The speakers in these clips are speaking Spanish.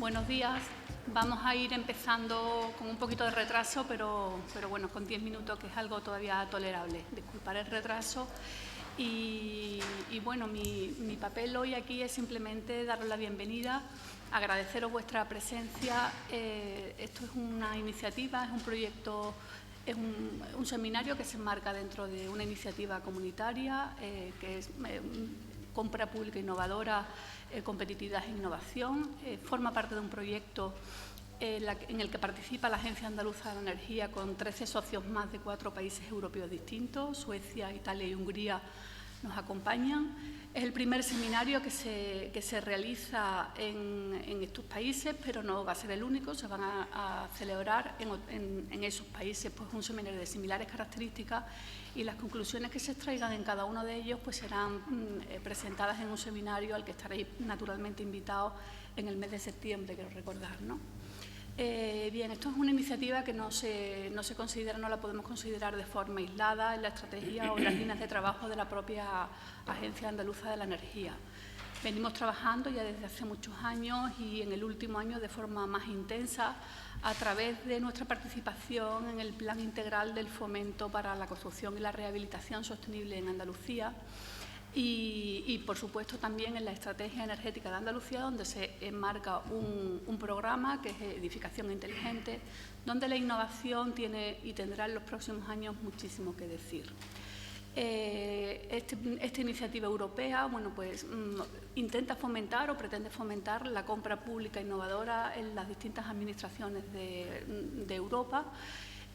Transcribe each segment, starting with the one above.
Buenos días. Vamos a ir empezando con un poquito de retraso, pero bueno, con 10 minutos, que es algo todavía tolerable. Disculpar el retraso. Y bueno, mi papel hoy aquí es simplemente daros la bienvenida, agradeceros vuestra presencia. Esto es una iniciativa, es un proyecto, es un seminario que se enmarca dentro de una iniciativa comunitaria que es compra pública innovadora, competitividad e innovación. Forma parte de un proyecto en el que participa la Agencia Andaluza de la Energía con 13 socios más de 4 países europeos distintos. Suecia, Italia y Hungría nos acompañan. Es el primer seminario que se realiza en estos países, pero no va a ser el único. Se van a celebrar en esos países pues, un seminario de similares características, y las conclusiones que se extraigan en cada uno de ellos pues, serán presentadas en un seminario al que estaréis naturalmente invitados en el mes de septiembre, quiero recordar, ¿no? Bien, esto es una iniciativa que no la podemos considerar de forma aislada en la estrategia o en las líneas de trabajo de la propia Agencia Andaluza de la Energía. Venimos trabajando ya desde hace muchos años y en el último año de forma más intensa a través de nuestra participación en el Plan Integral del Fomento para la Construcción y la Rehabilitación Sostenible en Andalucía. Y, por supuesto, también en la Estrategia Energética de Andalucía, donde se enmarca un programa que es Edificación Inteligente, donde la innovación tiene y tendrá en los próximos años muchísimo que decir. Esta iniciativa europea pues, intenta fomentar o pretende fomentar la compra pública innovadora en las distintas administraciones de Europa.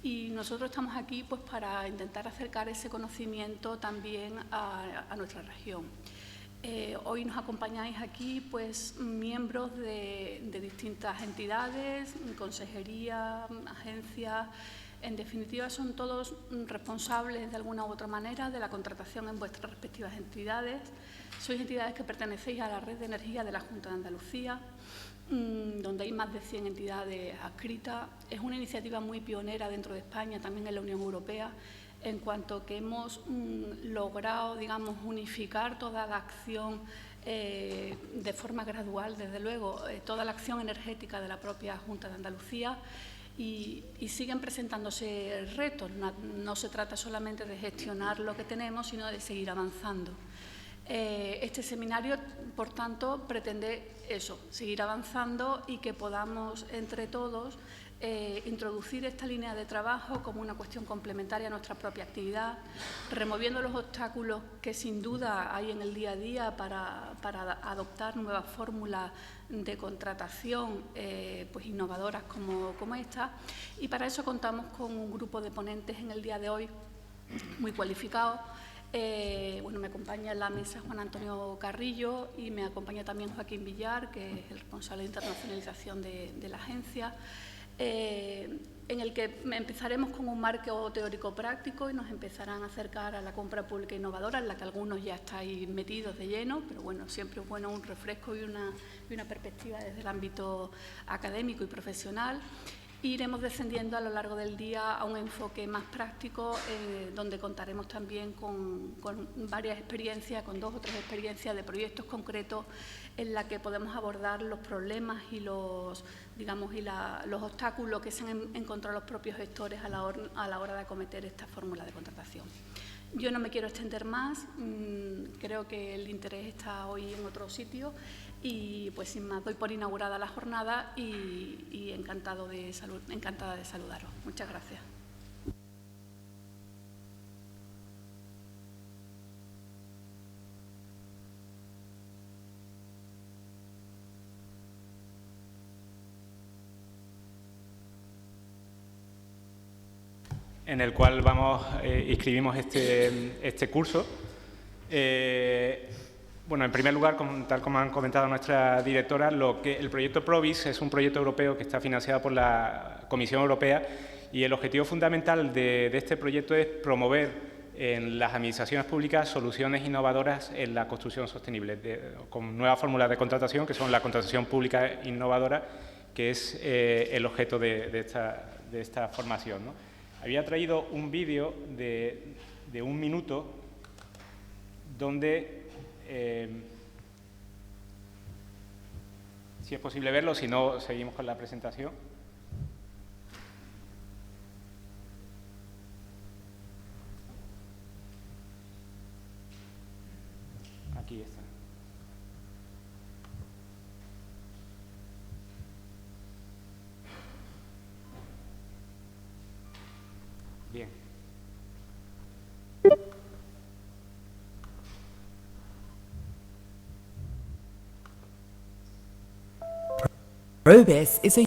Y nosotros estamos aquí pues, para intentar acercar ese conocimiento también a nuestra región. Hoy nos acompañáis aquí pues, miembros de distintas entidades, consejerías, agencias. En definitiva, son todos responsables de alguna u otra manera de la contratación en vuestras respectivas entidades. Sois entidades que pertenecéis a la red de energía de la Junta de Andalucía, donde hay más de 100 entidades adscritas. Es una iniciativa muy pionera dentro de España, también en la Unión Europea, en cuanto que hemos logrado, digamos, unificar toda la acción de forma gradual, desde luego, toda la acción energética de la propia Junta de Andalucía. Y siguen presentándose retos. No se trata solamente de gestionar lo que tenemos, sino de seguir avanzando. Este seminario, por tanto, pretende eso, seguir avanzando y que podamos, entre todos, introducir esta línea de trabajo como una cuestión complementaria a nuestra propia actividad, removiendo los obstáculos que sin duda hay en el día a día para adoptar nuevas fórmulas de contratación pues innovadoras como esta. Y para eso contamos con un grupo de ponentes en el día de hoy muy cualificados. Me acompaña en la mesa Juan Antonio Carrillo y me acompaña también Joaquín Villar, que es el responsable de internacionalización de la agencia, en el que empezaremos con un marco teórico práctico y nos empezarán a acercar a la compra pública innovadora, en la que algunos ya estáis metidos de lleno, pero bueno, siempre es bueno un refresco y una perspectiva desde el ámbito académico y profesional. Iremos descendiendo a lo largo del día a un enfoque más práctico, donde contaremos también con varias experiencias, con 2 o 3 experiencias de proyectos concretos en la que podemos abordar los problemas y los obstáculos que se han encontrado los propios gestores a la hora de acometer esta fórmula de contratación. Yo no me quiero extender más, creo que el interés está hoy en otro sitio y pues sin más doy por inaugurada la jornada y encantada de saludaros. Muchas gracias. En el cual inscribimos este curso. Bueno, en primer lugar, tal como han comentado nuestra directora, el proyecto PROVIS es un proyecto europeo que está financiado por la Comisión Europea y el objetivo fundamental de este proyecto es promover en las administraciones públicas soluciones innovadoras en la construcción sostenible, con nuevas fórmulas de contratación, que son la contratación pública innovadora, que es el objeto de esta formación, ¿no? Había traído un vídeo de 1 minuto donde si es posible verlo, si no, seguimos con la presentación. Aquí está. Bien. Probis is a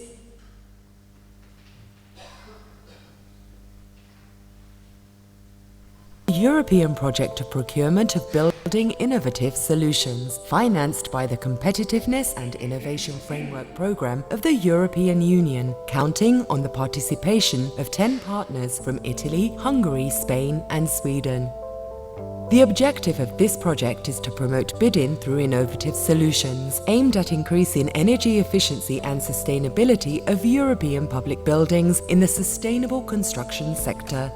European project of procurement of building innovative solutions, financed by the Competitiveness and Innovation Framework Programme of the European Union, counting on the participation of 10 partners from Italy, Hungary, Spain and Sweden. The objective of this project is to promote bidding through innovative solutions aimed at increasing energy efficiency and sustainability of European public buildings in the sustainable construction sector.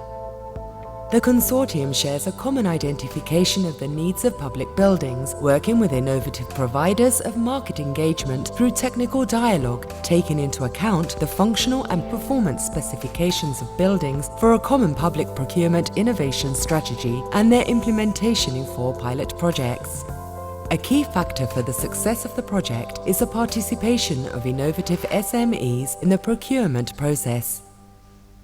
The consortium shares a common identification of the needs of public buildings, working with innovative providers of market engagement through technical dialogue, taking into account the functional and performance specifications of buildings for a common public procurement innovation strategy and their implementation in 4 pilot projects. A key factor for the success of the project is the participation of innovative SMEs in the procurement process.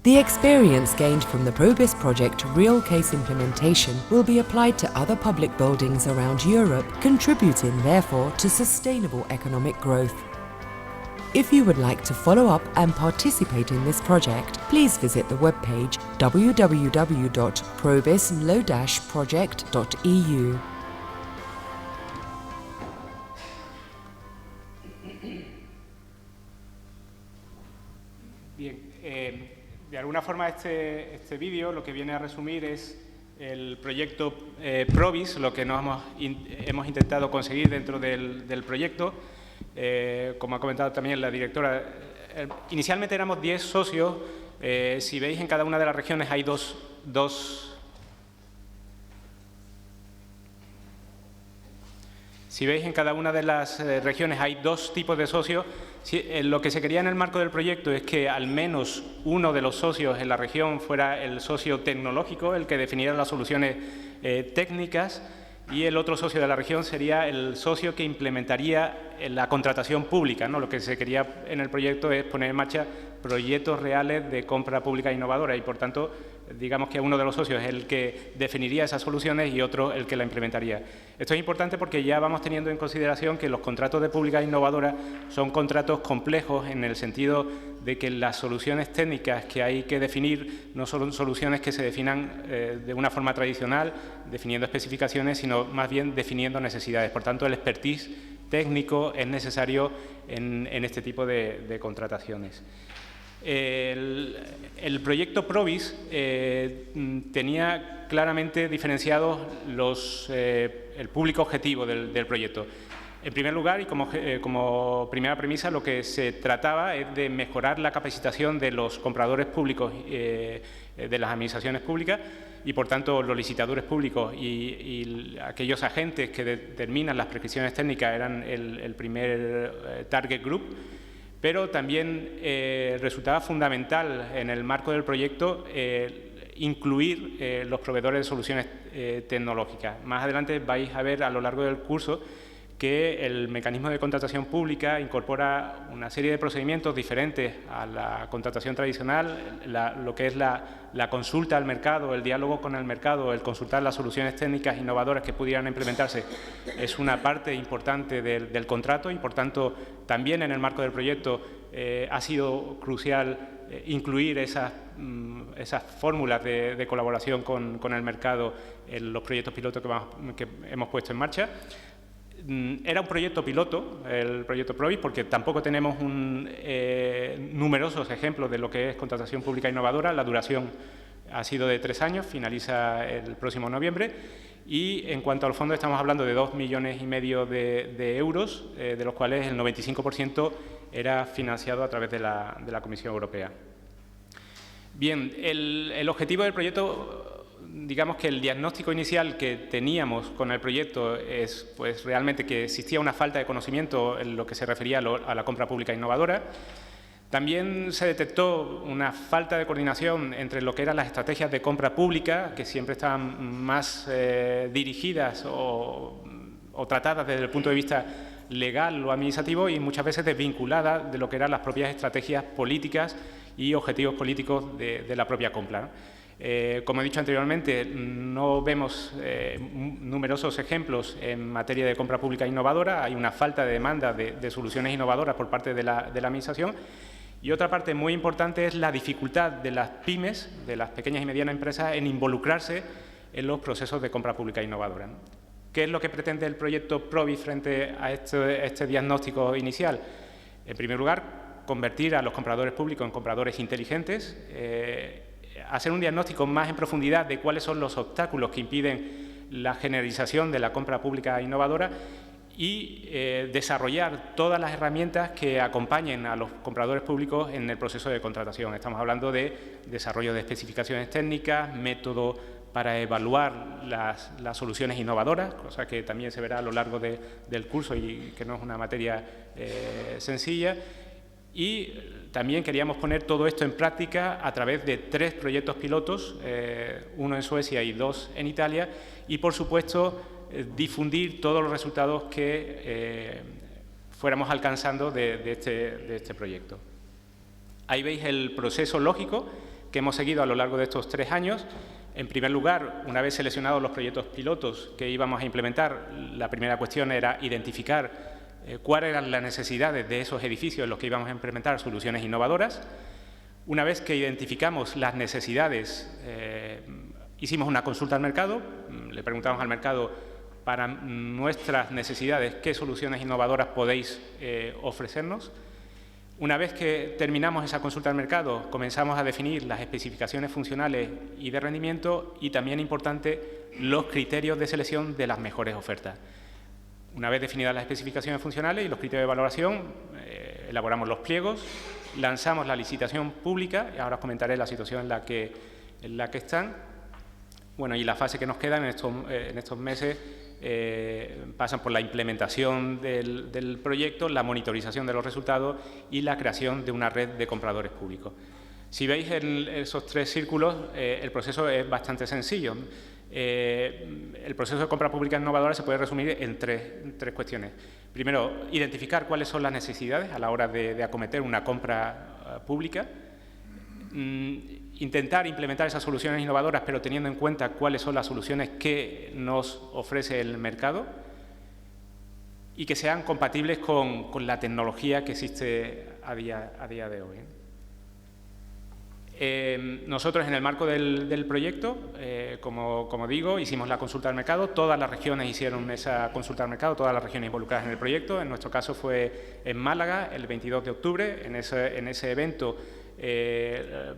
The experience gained from the Probis project real case implementation will be applied to other public buildings around Europe, contributing therefore to sustainable economic growth. If you would like to follow up and participate in this project, please visit the webpage www.probis-project.eu. Bien, de alguna forma este vídeo lo que viene a resumir es el proyecto Probis, lo que hemos intentado conseguir dentro del proyecto. Como ha comentado también la directora, inicialmente éramos 10 socios. Si veis, en cada una de las regiones hay dos tipos de socios. Lo que se quería en el marco del proyecto es que al menos uno de los socios en la región fuera el socio tecnológico, el que definiera las soluciones técnicas, y el otro socio de la región sería el socio que implementaría la contratación pública, ¿no? Lo que se quería en el proyecto es poner en marcha proyectos reales de compra pública innovadora y, por tanto, digamos que uno de los socios es el que definiría esas soluciones y otro el que la implementaría. Esto es importante porque ya vamos teniendo en consideración que los contratos de pública innovadora son contratos complejos en el sentido de que las soluciones técnicas que hay que definir no son soluciones que se definan de una forma tradicional, definiendo especificaciones, sino más bien definiendo necesidades. Por tanto, el expertise técnico es necesario en este tipo de contrataciones. El proyecto Probis tenía claramente diferenciados el público objetivo del proyecto. En primer lugar, y como primera premisa, lo que se trataba es de mejorar la capacitación de los compradores públicos de las administraciones públicas y, por tanto, los licitadores públicos y aquellos agentes que determinan las prescripciones técnicas eran el primer target group. Pero también resultaba fundamental en el marco del proyecto incluir los proveedores de soluciones tecnológicas. Más adelante vais a ver a lo largo del curso que el mecanismo de contratación pública incorpora una serie de procedimientos diferentes a la contratación tradicional, lo que es la consulta al mercado, el diálogo con el mercado, el consultar las soluciones técnicas innovadoras que pudieran implementarse, es una parte importante del contrato y, por tanto, también en el marco del proyecto ha sido crucial incluir esas fórmulas de colaboración con el mercado en los proyectos pilotos que hemos puesto en marcha. Era un proyecto piloto, el proyecto Probis, porque tampoco tenemos numerosos ejemplos de lo que es contratación pública innovadora. La duración ha sido de 3 años, finaliza el próximo noviembre. Y en cuanto al fondo, estamos hablando de 2,5 millones de euros, de los cuales el 95% era financiado a través de la Comisión Europea. Bien, el objetivo del proyecto digamos que el diagnóstico inicial que teníamos con el proyecto es pues, realmente que existía una falta de conocimiento en lo que se refería a la compra pública innovadora. También se detectó una falta de coordinación entre lo que eran las estrategias de compra pública, que siempre estaban más dirigidas o tratadas desde el punto de vista legal o administrativo y muchas veces desvinculadas de lo que eran las propias estrategias políticas y objetivos políticos de la propia compra, ¿no? Como he dicho anteriormente, no vemos numerosos ejemplos en materia de compra pública innovadora. Hay una falta de demanda de soluciones innovadoras por parte de la Administración. Y otra parte muy importante es la dificultad de las pymes, de las pequeñas y medianas empresas, en involucrarse en los procesos de compra pública innovadora, ¿no? ¿Qué es lo que pretende el proyecto PROVIS frente a este diagnóstico inicial? En primer lugar, convertir a los compradores públicos en compradores inteligentes, hacer un diagnóstico más en profundidad de cuáles son los obstáculos que impiden la generalización de la compra pública innovadora y desarrollar todas las herramientas que acompañen a los compradores públicos en el proceso de contratación. Estamos hablando de desarrollo de especificaciones técnicas, método para evaluar las soluciones innovadoras, cosa que también se verá a lo largo del curso y que no es una materia sencilla. Y también queríamos poner todo esto en práctica a través de 3 proyectos pilotos, uno en Suecia y 2 en Italia, y por supuesto difundir todos los resultados que fuéramos alcanzando de este proyecto. Ahí veis el proceso lógico que hemos seguido a lo largo de estos 3 años. En primer lugar, una vez seleccionados los proyectos pilotos que íbamos a implementar, la primera cuestión era identificar cuáles eran las necesidades de esos edificios en los que íbamos a implementar soluciones innovadoras. Una vez que identificamos las necesidades, hicimos una consulta al mercado, le preguntamos al mercado para nuestras necesidades qué soluciones innovadoras podéis ofrecernos. Una vez que terminamos esa consulta al mercado, comenzamos a definir las especificaciones funcionales y de rendimiento y también, importante, los criterios de selección de las mejores ofertas. Una vez definidas las especificaciones funcionales y los criterios de valoración, elaboramos los pliegos, lanzamos la licitación pública, y ahora os comentaré la situación en la que están. Bueno, y la fase que nos queda en estos meses pasan por la implementación del proyecto, la monitorización de los resultados y la creación de una red de compradores públicos. Si veis en esos 3 círculos, el proceso es bastante sencillo. El proceso de compra pública innovadora se puede resumir en tres cuestiones. Primero, identificar cuáles son las necesidades a la hora de acometer una compra pública. Intentar implementar esas soluciones innovadoras, pero teniendo en cuenta cuáles son las soluciones que nos ofrece el mercado y que sean compatibles con la tecnología que existe a día de hoy. Nosotros, en el marco del proyecto, como digo, hicimos la consulta al mercado. Todas las regiones hicieron esa consulta al mercado, todas las regiones involucradas en el proyecto. En nuestro caso fue en Málaga, el 22 de octubre. En ese evento,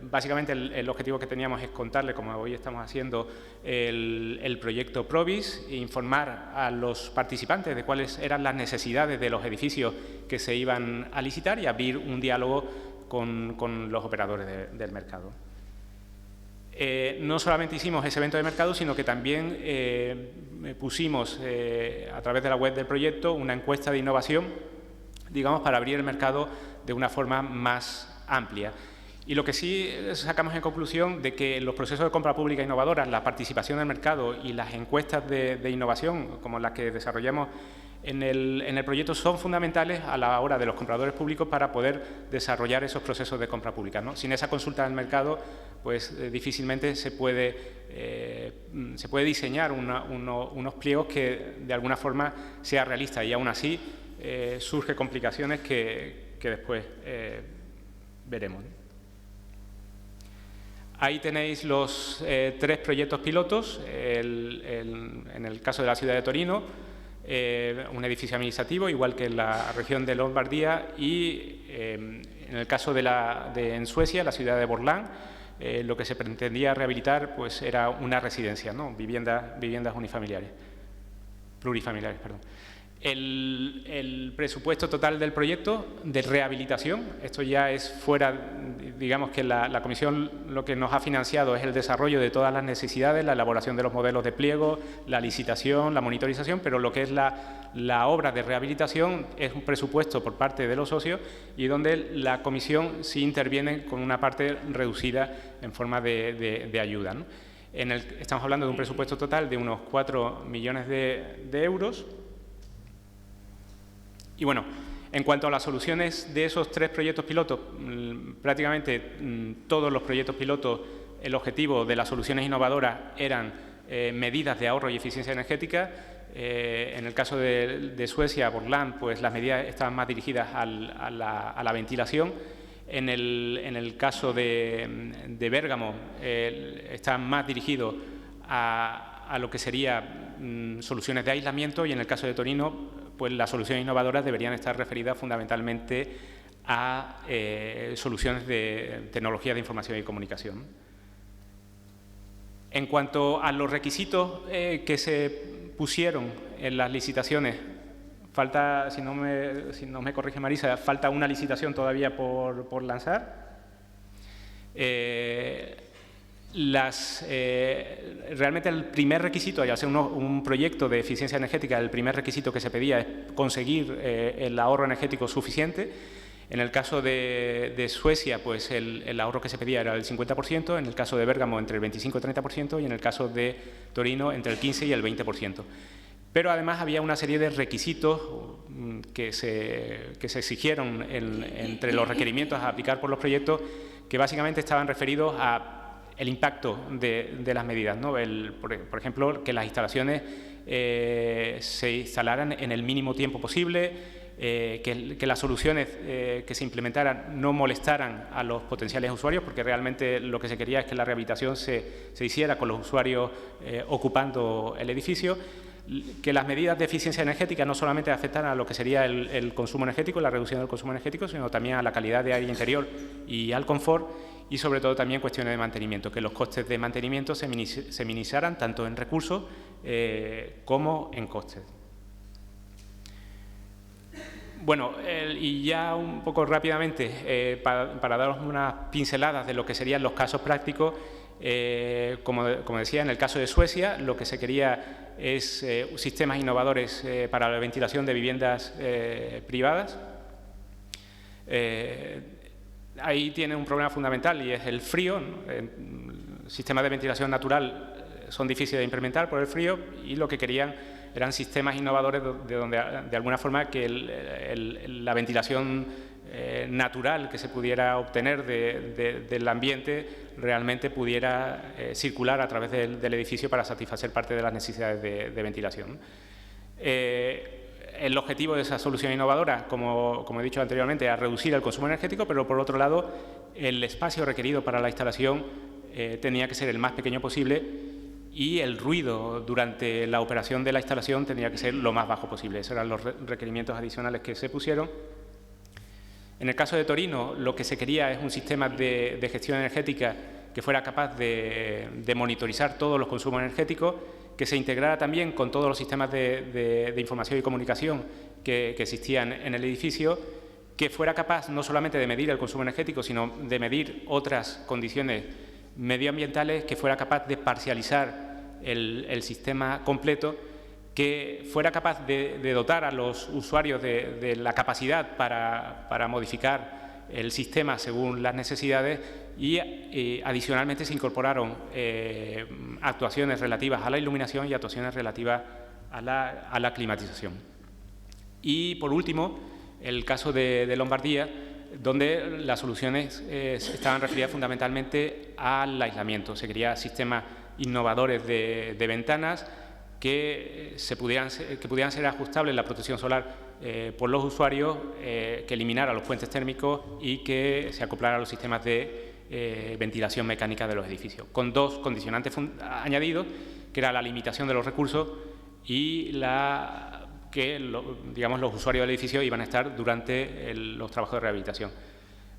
básicamente el objetivo que teníamos es contarle, como hoy estamos haciendo, el proyecto PROVIS e informar a los participantes de cuáles eran las necesidades de los edificios que se iban a licitar y abrir un diálogo con los operadores del mercado. No solamente hicimos ese evento de mercado, sino que también pusimos a través de la web del proyecto una encuesta de innovación, digamos, para abrir el mercado de una forma más amplia. Y lo que sí sacamos en conclusión de que los procesos de compra pública innovadora, la participación del mercado y las encuestas de innovación, como las que desarrollamos en el proyecto, son fundamentales a la hora de los compradores públicos para poder desarrollar esos procesos de compra pública, ¿no? Sin esa consulta del mercado, pues difícilmente se puede diseñar unos pliegos que de alguna forma sea realista, y aún así surgen complicaciones que después veremos. Ahí tenéis los 3 proyectos pilotos. En el caso de la ciudad de Torino, un edificio administrativo, igual que en la región de Lombardía, y en el caso en Suecia, la ciudad de Borlán, lo que se pretendía rehabilitar pues era una residencia, ¿no? Viviendas plurifamiliares, perdón. El presupuesto total del proyecto de rehabilitación, esto ya es fuera, digamos que la Comisión lo que nos ha financiado es el desarrollo de todas las necesidades, la elaboración de los modelos de pliego, la licitación, la monitorización, pero lo que es la obra de rehabilitación es un presupuesto por parte de los socios y donde la Comisión sí interviene con una parte reducida en forma de ayuda, ¿no? Estamos hablando de un presupuesto total de unos 4 millones de euros. Y bueno, en cuanto a las soluciones de esos 3 proyectos pilotos, prácticamente todos los proyectos pilotos, el objetivo de las soluciones innovadoras eran medidas de ahorro y eficiencia energética. En el caso de Suecia, Borland, pues las medidas estaban más dirigidas a la ventilación. En el caso de Bérgamo, está más dirigido a lo que sería soluciones de aislamiento, y en el caso de Torino, pues las soluciones innovadoras deberían estar referidas fundamentalmente a soluciones de tecnologías de información y comunicación. En cuanto a los requisitos que se pusieron en las licitaciones, falta, si no me corrige Marisa, falta una licitación todavía por lanzar. Realmente el primer requisito, al ser un proyecto de eficiencia energética, el primer requisito que se pedía es conseguir el ahorro energético suficiente. En el caso de Suecia, pues el ahorro que se pedía era el 50%, en el caso de Bérgamo entre el 25 y 30% y en el caso de Torino entre el 15 y el 20%. Pero además había una serie de requisitos que se exigieron entre los requerimientos a aplicar por los proyectos, que básicamente estaban referidos a el impacto de las medidas, ¿no? Por ejemplo, que las instalaciones se instalaran en el mínimo tiempo posible, que las soluciones que se implementaran no molestaran a los potenciales usuarios, porque realmente lo que se quería es que la rehabilitación se hiciera con los usuarios ocupando el edificio, que las medidas de eficiencia energética no solamente afectaran a lo que sería el consumo energético, la reducción del consumo energético, sino también a la calidad de aire interior y al confort, y sobre todo también cuestiones de mantenimiento, que los costes de mantenimiento se minimizaran tanto en recursos como en costes. Bueno, y ya un poco rápidamente, para daros unas pinceladas de lo que serían los casos prácticos, como decía, en el caso de Suecia, lo que se quería es sistemas innovadores para la ventilación de viviendas privadas. Ahí tiene un problema fundamental y es el frío, ¿no? Sistemas de ventilación natural son difíciles de implementar por el frío, y lo que querían eran sistemas innovadores de donde, de alguna forma, que la ventilación natural que se pudiera obtener del ambiente realmente pudiera circular a través del edificio para satisfacer parte de las necesidades de ventilación. El objetivo de esa solución innovadora, como he dicho anteriormente, es reducir el consumo energético, pero por otro lado, el espacio requerido para la instalación tenía que ser el más pequeño posible, y el ruido durante la operación de la instalación tendría que ser lo más bajo posible. Esos eran los requerimientos adicionales que se pusieron. En el caso de Torino, lo que se quería es un sistema de gestión energética que fuera capaz de monitorizar todos los consumos energéticos, que se integrara también con todos los sistemas de información y comunicación que existían en el edificio, que fuera capaz no solamente de medir el consumo energético, sino de medir otras condiciones medioambientales, que fuera capaz de parcializar el sistema completo, que fuera capaz de dotar a los usuarios de la capacidad para modificar el sistema según las necesidades, y adicionalmente se incorporaron actuaciones relativas a la iluminación y actuaciones relativas a la climatización. Y por último, el caso de Lombardía, donde las soluciones estaban referidas fundamentalmente al aislamiento. Se querían sistemas innovadores de ventanas que pudieran ser ajustables la protección solar por los usuarios, que eliminara los puentes térmicos y que se acoplara a los sistemas de ventilación mecánica de los edificios, con dos condicionantes añadidos, que era la limitación de los recursos y digamos, los usuarios del edificio iban a estar durante los trabajos de rehabilitación.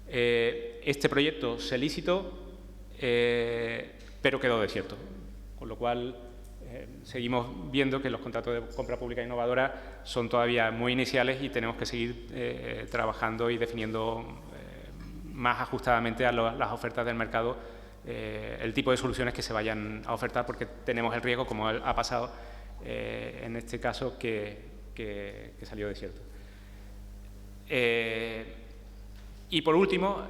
Este proyecto se licitó, pero quedó desierto, con lo cual seguimos viendo que los contratos de compra pública innovadora son todavía muy iniciales y tenemos que seguir trabajando y definiendo más ajustadamente a las ofertas del mercado el tipo de soluciones que se vayan a ofertar, porque tenemos el riesgo, como ha pasado en este caso, que salió desierto. Y por último,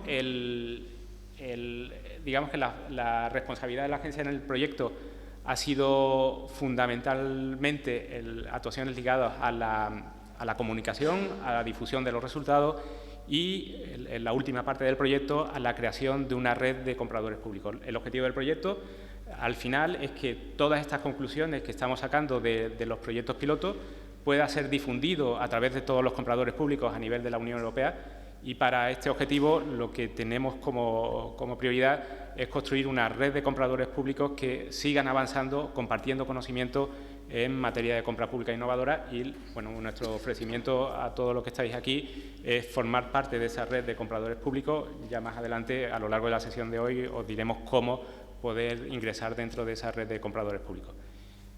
digamos que la responsabilidad de la agencia en el proyecto ha sido fundamentalmente actuaciones ligadas a la comunicación, a la difusión de los resultados y, en la última parte del proyecto, a la creación de una red de compradores públicos. El objetivo del proyecto, al final, es que todas estas conclusiones que estamos sacando de los proyectos pilotos pueda ser difundido a través de todos los compradores públicos a nivel de la Unión Europea, y para este objetivo lo que tenemos como prioridad es construir una red de compradores públicos que sigan avanzando, compartiendo conocimiento en materia de compra pública innovadora, y bueno, nuestro ofrecimiento a todos los que estáis aquí es formar parte de esa red de compradores públicos. Ya más adelante, a lo largo de la sesión de hoy, os diremos cómo poder ingresar dentro de esa red de compradores públicos.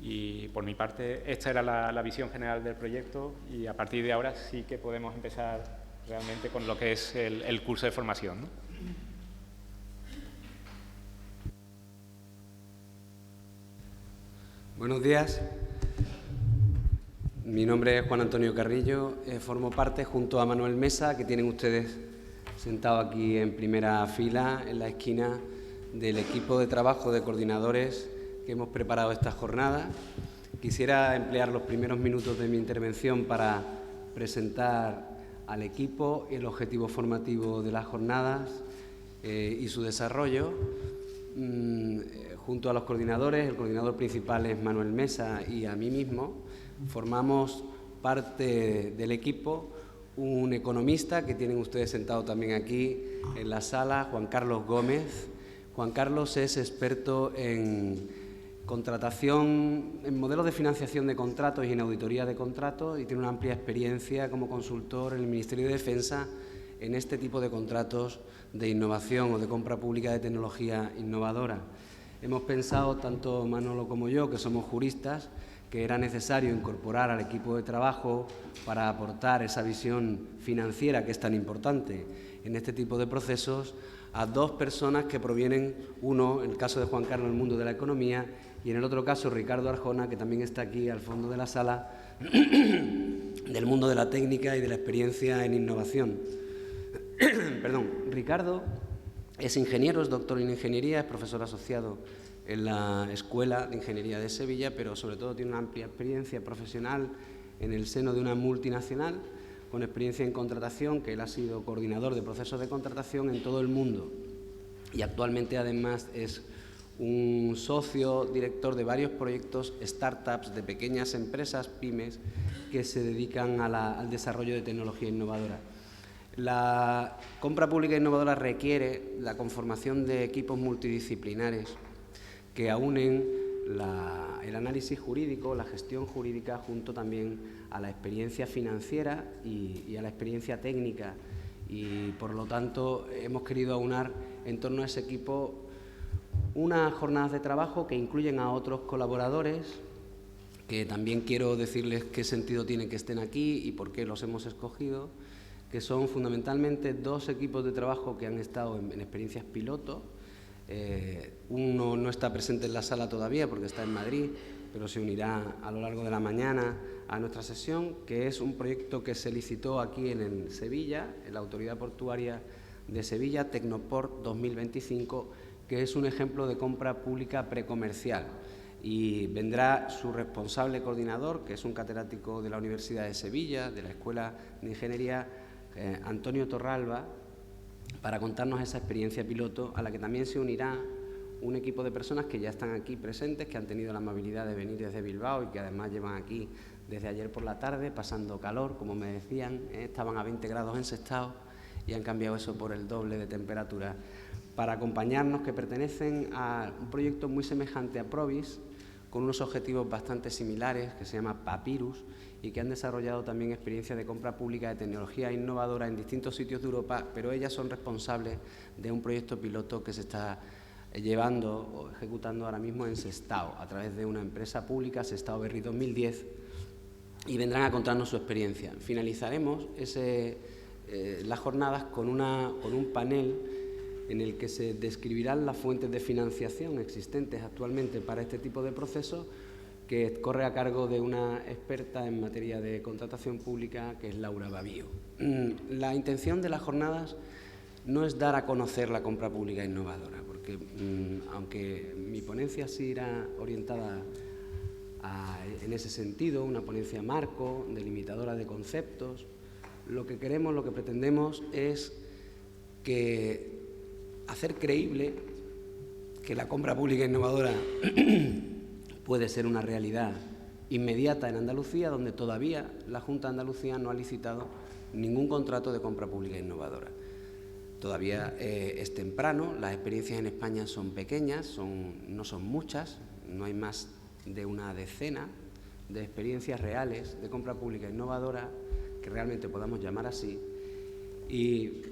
Y por mi parte, esta era la visión general del proyecto, y a partir de ahora sí que podemos empezar realmente con lo que es el curso de formación, ¿no? Buenos días. Mi nombre es Juan Antonio Carrillo. Formo parte, junto a Manuel Mesa, que tienen ustedes sentado aquí en primera fila, en la esquina, del equipo de trabajo de coordinadores que hemos preparado esta jornada. Quisiera emplear los primeros minutos de mi intervención para presentar al equipo, el objetivo formativo de las jornadas y su desarrollo. Junto a los coordinadores, el coordinador principal es Manuel Mesa, y a mí mismo, formamos parte del equipo un economista que tienen ustedes sentado también aquí en la sala, Juan Carlos Gómez. Juan Carlos es experto en contratación, en modelos de financiación de contratos y en auditoría de contratos, y tiene una amplia experiencia como consultor en el Ministerio de Defensa en este tipo de contratos de innovación o de compra pública de tecnología innovadora. Hemos pensado, tanto Manolo como yo, que somos juristas, que era necesario incorporar al equipo de trabajo para aportar esa visión financiera que es tan importante en este tipo de procesos, a dos personas que provienen, uno, en el caso de Juan Carlos, del mundo de la economía, y en el otro caso Ricardo Arjona, que también está aquí al fondo de la sala, del mundo de la técnica y de la experiencia en innovación. Perdón. Ricardo es ingeniero, es doctor en ingeniería, es profesor asociado en la Escuela de Ingeniería de Sevilla, pero sobre todo tiene una amplia experiencia profesional en el seno de una multinacional, con experiencia en contratación, que él ha sido coordinador de procesos de contratación en todo el mundo, y actualmente además es un socio director de varios proyectos, startups, de pequeñas empresas, pymes, que se dedican al desarrollo de tecnología innovadora. La compra pública innovadora requiere la conformación de equipos multidisciplinares que aúnen el análisis jurídico, la gestión jurídica, junto también a la experiencia financiera y a la experiencia técnica. Y, por lo tanto, hemos querido aunar en torno a ese equipo unas jornadas de trabajo que incluyen a otros colaboradores, que también quiero decirles qué sentido tiene que estén aquí y por qué los hemos escogido, que son fundamentalmente dos equipos de trabajo que han estado en experiencias piloto. Uno no está presente en la sala todavía porque está en Madrid, pero se unirá a lo largo de la mañana a nuestra sesión, que es un proyecto que se licitó aquí en Sevilla, en la Autoridad Portuaria de Sevilla, Tecnoport 2025, que es un ejemplo de compra pública precomercial. Y vendrá su responsable coordinador, que es un catedrático de la Universidad de Sevilla, de la Escuela de Ingeniería, Antonio Torralba, para contarnos esa experiencia piloto, a la que también se unirá un equipo de personas que ya están aquí presentes, que han tenido la amabilidad de venir desde Bilbao y que además llevan aquí desde ayer por la tarde, pasando calor, como me decían, estaban a 20 grados en Sestao y han cambiado eso por el doble de temperatura, para acompañarnos, que pertenecen a un proyecto muy semejante a Provis, con unos objetivos bastante similares, que se llama Papyrus, y que han desarrollado también experiencias de compra pública de tecnología innovadora en distintos sitios de Europa, pero ellas son responsables de un proyecto piloto que se está llevando o ejecutando ahora mismo en Sestao, a través de una empresa pública, Sestao Berri 2010, y vendrán a contarnos su experiencia. Finalizaremos las jornadas con un panel en el que se describirán las fuentes de financiación existentes actualmente para este tipo de procesos, que corre a cargo de una experta en materia de contratación pública, que es Laura Babío. La intención de las jornadas no es dar a conocer la compra pública innovadora, porque aunque mi ponencia sí irá orientada en ese sentido, una ponencia marco, delimitadora de conceptos, lo que queremos, lo que pretendemos es hacer creíble que la compra pública innovadora puede ser una realidad inmediata en Andalucía, donde todavía la Junta de Andalucía no ha licitado ningún contrato de compra pública innovadora. Todavía es temprano, las experiencias en España son pequeñas, no son muchas, no hay más de una decena de experiencias reales de compra pública innovadora que realmente podamos llamar así. Y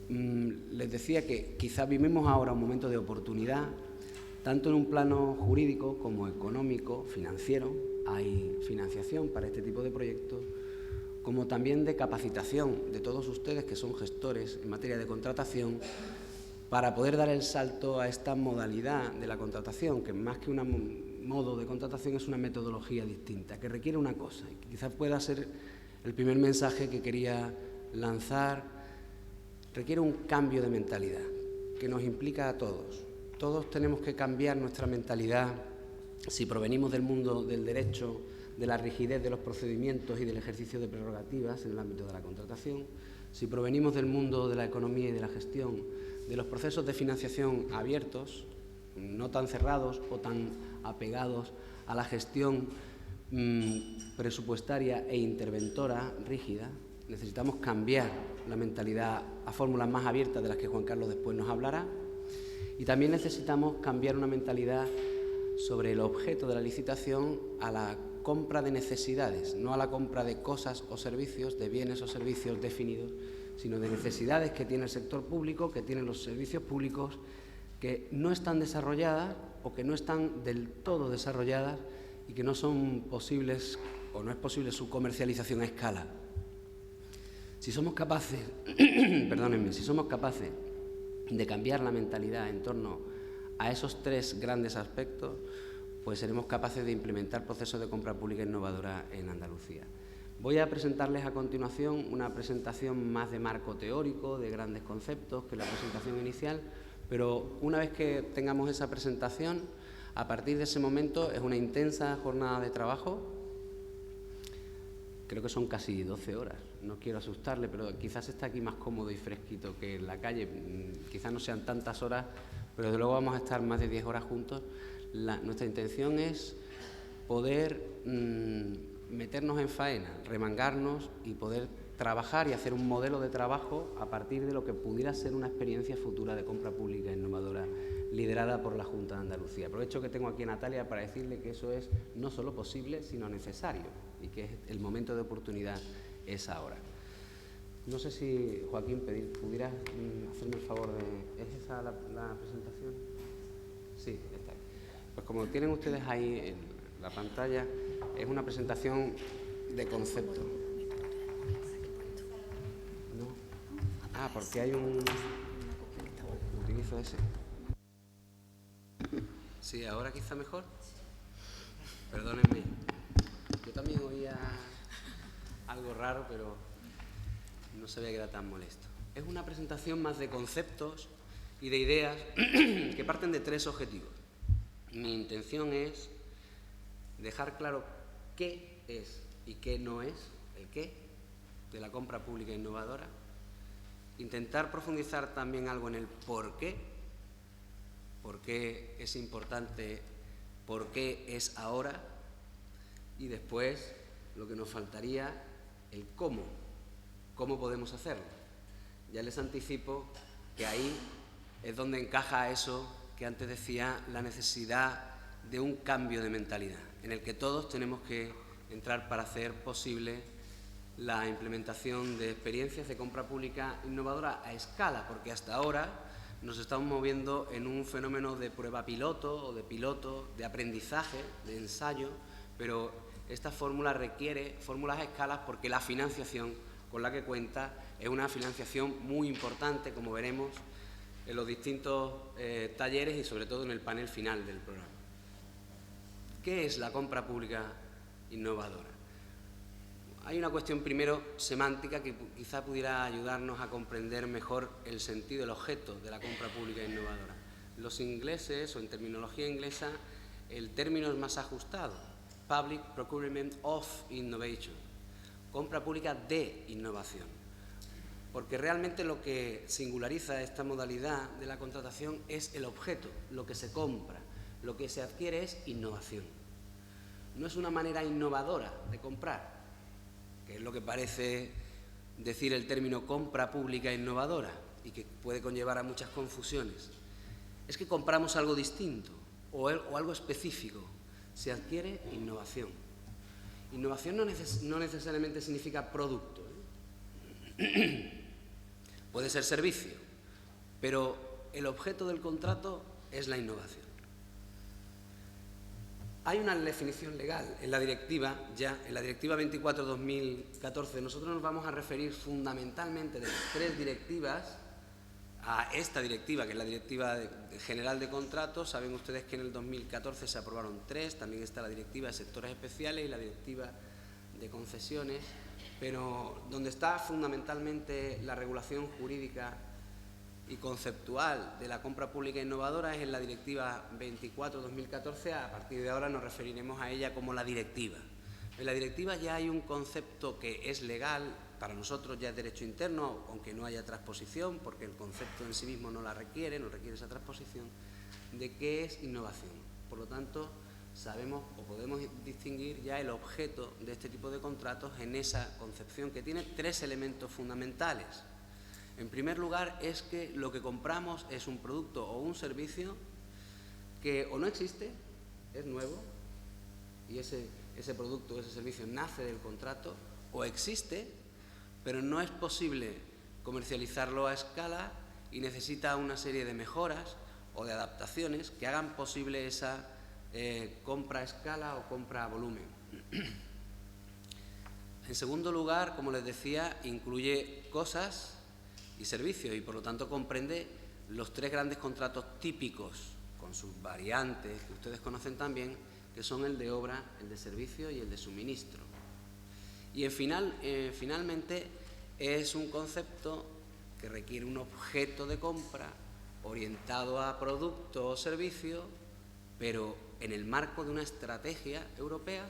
les decía que quizás vivimos ahora un momento de oportunidad, tanto en un plano jurídico como económico, financiero. Hay financiación para este tipo de proyectos, como también de capacitación de todos ustedes que son gestores en materia de contratación, para poder dar el salto a esta modalidad de la contratación, que más que un modo de contratación es una metodología distinta, que requiere una cosa, y que quizás pueda ser el primer mensaje que quería lanzar. Requiere un cambio de mentalidad que nos implica a todos. Todos tenemos que cambiar nuestra mentalidad si provenimos del mundo del derecho, de la rigidez de los procedimientos y del ejercicio de prerrogativas en el ámbito de la contratación, si provenimos del mundo de la economía y de la gestión, de los procesos de financiación abiertos, no tan cerrados o tan apegados a la gestión presupuestaria e interventora rígida. Necesitamos cambiar la mentalidad a fórmulas más abiertas, de las que Juan Carlos después nos hablará, y también necesitamos cambiar una mentalidad sobre el objeto de la licitación a la compra de necesidades, no a la compra de cosas o servicios, de bienes o servicios definidos, sino de necesidades que tiene el sector público, que tienen los servicios públicos, que no están desarrolladas o que no están del todo desarrolladas y que no son posibles o no es posible su comercialización a escala. Si somos capaces, si somos capaces de cambiar la mentalidad en torno a esos tres grandes aspectos, pues seremos capaces de implementar procesos de compra pública innovadora en Andalucía. Voy a presentarles a continuación una presentación más de marco teórico, de grandes conceptos, que la presentación inicial, pero una vez que tengamos esa presentación, a partir de ese momento es una intensa jornada de trabajo. Creo que son casi 12 horas, no quiero asustarle, pero quizás está aquí más cómodo y fresquito que en la calle. Quizás no sean tantas horas, pero desde luego vamos a estar más de 10 horas juntos. Nuestra intención es poder meternos en faena, remangarnos y poder trabajar y hacer un modelo de trabajo a partir de lo que pudiera ser una experiencia futura de compra pública innovadora liderada por la Junta de Andalucía. Aprovecho que tengo aquí a Natalia para decirle que eso es no solo posible, sino necesario, y que el momento de oportunidad es ahora. No sé si, Joaquín, pudieras hacerme el favor de... ¿Es esa la presentación? Sí, está ahí. Pues como tienen ustedes ahí en la pantalla, es una presentación de concepto. ¿No? Ah, porque hay un... Utilizo ese. Sí, ahora quizá mejor. Perdónenme. Yo también oía algo raro, pero no sabía que era tan molesto. Es una presentación más de conceptos y de ideas que parten de tres objetivos. Mi intención es dejar claro qué es y qué no es, el qué, de la compra pública innovadora. Intentar profundizar también algo en el por qué es importante, por qué es ahora, y después lo que nos faltaría, el cómo podemos hacerlo. Ya les anticipo que ahí es donde encaja eso que antes decía, la necesidad de un cambio de mentalidad, en el que todos tenemos que entrar para hacer posible la implementación de experiencias de compra pública innovadora a escala, porque hasta ahora nos estamos moviendo en un fenómeno de prueba piloto o de piloto, de aprendizaje, de ensayo, pero esta fórmula requiere fórmulas a escalas porque la financiación con la que cuenta es una financiación muy importante, como veremos en los distintos talleres y sobre todo en el panel final del programa. ¿Qué es la compra pública innovadora? Hay una cuestión primero semántica que quizá pudiera ayudarnos a comprender mejor el sentido, el objeto de la compra pública innovadora. Los ingleses, o en terminología inglesa, el término es más ajustado: Public Procurement of Innovation, compra pública de innovación. Porque realmente lo que singulariza esta modalidad de la contratación es el objeto, lo que se compra, lo que se adquiere es innovación. No es una manera innovadora de comprar, que es lo que parece decir el término compra pública innovadora y que puede conllevar a muchas confusiones. Es que compramos algo distinto o algo específico. Se adquiere innovación. Innovación no necesariamente significa producto, puede ser servicio, pero el objeto del contrato es la innovación. Hay una definición legal en la directiva, en la Directiva 24/2014. Nosotros nos vamos a referir fundamentalmente de las 3 directivas a esta directiva, que es la Directiva General de Contratos. Saben ustedes que en el 2014 se aprobaron 3, también está la Directiva de Sectores Especiales y la Directiva de Concesiones, pero donde está fundamentalmente la regulación jurídica y conceptual de la compra pública innovadora es en la Directiva 24/2014. A partir de ahora nos referiremos a ella como la directiva. En la directiva ya hay un concepto que es legal, para nosotros ya es derecho interno, aunque no haya transposición, porque el concepto en sí mismo no la requiere, no requiere esa transposición, de qué es innovación. Por lo tanto, sabemos o podemos distinguir ya el objeto de este tipo de contratos en esa concepción, que tiene 3 elementos fundamentales. En primer lugar, es que lo que compramos es un producto o un servicio que o no existe, es nuevo, y ese producto o ese servicio nace del contrato, o existe, pero no es posible comercializarlo a escala y necesita una serie de mejoras o de adaptaciones que hagan posible esa compra a escala o compra a volumen. En segundo lugar, como les decía, incluye cosas y servicios y por lo tanto comprende los 3 grandes contratos típicos con sus variantes que ustedes conocen también, que son el de obra, el de servicio y el de suministro. Y finalmente es un concepto que requiere un objeto de compra orientado a producto o servicio, pero en el marco de una estrategia europea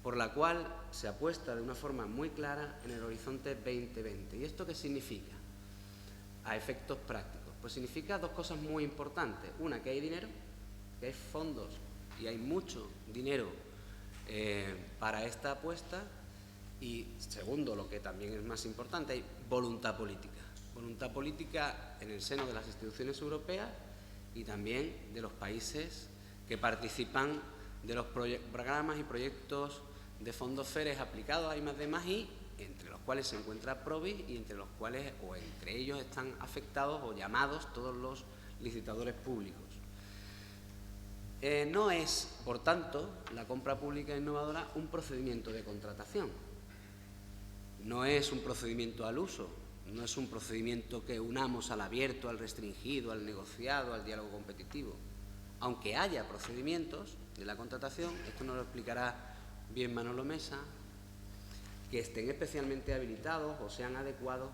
por la cual se apuesta de una forma muy clara en el horizonte 2020. ¿Y esto qué significa? A efectos prácticos, pues significa 2 cosas muy importantes. Una, que hay dinero, que hay fondos y hay mucho dinero para esta apuesta. Y segundo, lo que también es más importante, hay voluntad política. Voluntad política en el seno de las instituciones europeas y también de los países que participan de los programas y proyectos de fondos FEDER aplicados a I+D+I, entre los cuales se encuentra PROVIS y entre los cuales o entre ellos están afectados o llamados todos los licitadores públicos. No es, por tanto, la compra pública innovadora un procedimiento de contratación. No es un procedimiento al uso, no es un procedimiento que unamos al abierto, al restringido, al negociado, al diálogo competitivo. Aunque haya procedimientos de la contratación, esto nos lo explicará bien Manolo Mesa, que estén especialmente habilitados o sean adecuados